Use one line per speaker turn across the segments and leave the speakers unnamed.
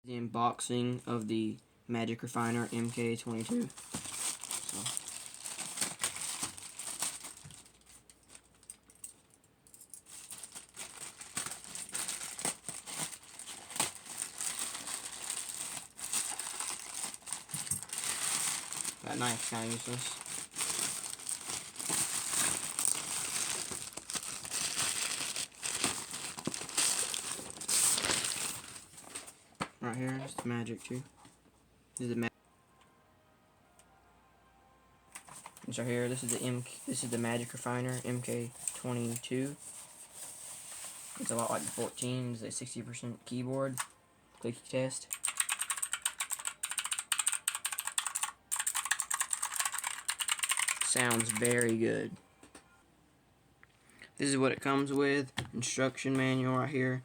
The unboxing of the Magic Refiner mk22. That knife's kind of useless. Right here is the magic too. This is the right here. This is the Magic Refiner mk22. It's a lot like the 14. It's a 60% keyboard. Clicky test. Sounds very good. This is what it comes with. Instruction manual right here.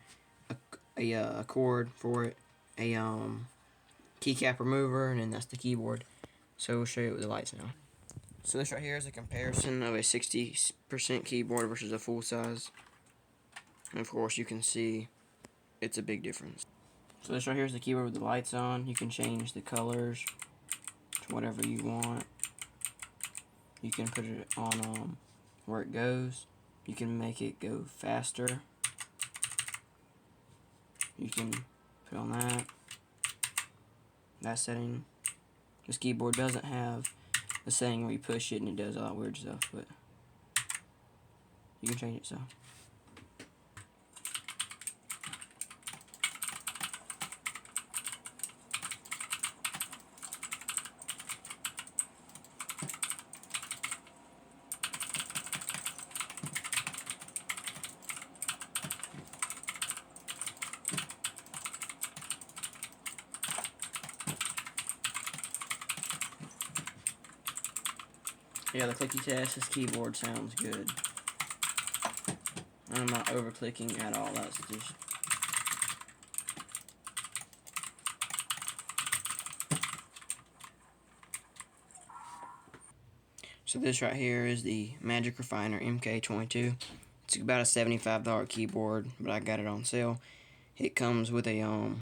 A cord for it. A keycap remover, and then that's the keyboard. So we'll show you it with the lights now. So this right here is a comparison of a 60% keyboard versus a full size. And of course you can see it's a big difference. So this right here is the keyboard with the lights on. You can change the colors to whatever you want. You can put it on where it goes. You can make it go faster. You can put on that setting. This keyboard doesn't have the setting where you push it and it does all that weird stuff, but you can change it so. Yeah, the clicky test, this keyboard sounds good. I'm not over clicking at all, that's just... So this right here is the Magic Refiner mk22. It's about a $75 keyboard, but I got it on sale. It comes with a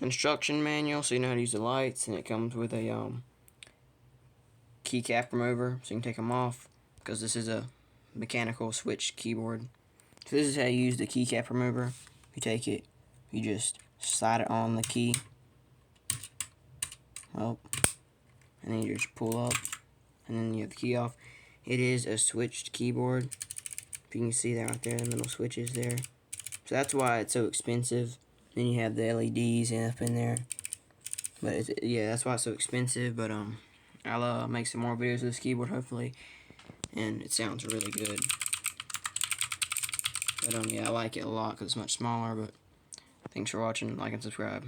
instruction manual, so you know how to use the lights, and it comes with a keycap remover, so you can take them off, because this is a mechanical switch keyboard. So this is how you use the keycap remover. You take it, you just slide it on the key, and then you just pull up, and then you have the key off. It is a switched keyboard. If you can see that right there, the little switches there. So that's why it's so expensive. Then you have the LEDs up in there. But yeah, that's why it's so expensive. But I'll make some more videos of this keyboard hopefully, and it sounds really good. But yeah, I like it a lot because it's much smaller. But thanks for watching, like and subscribe.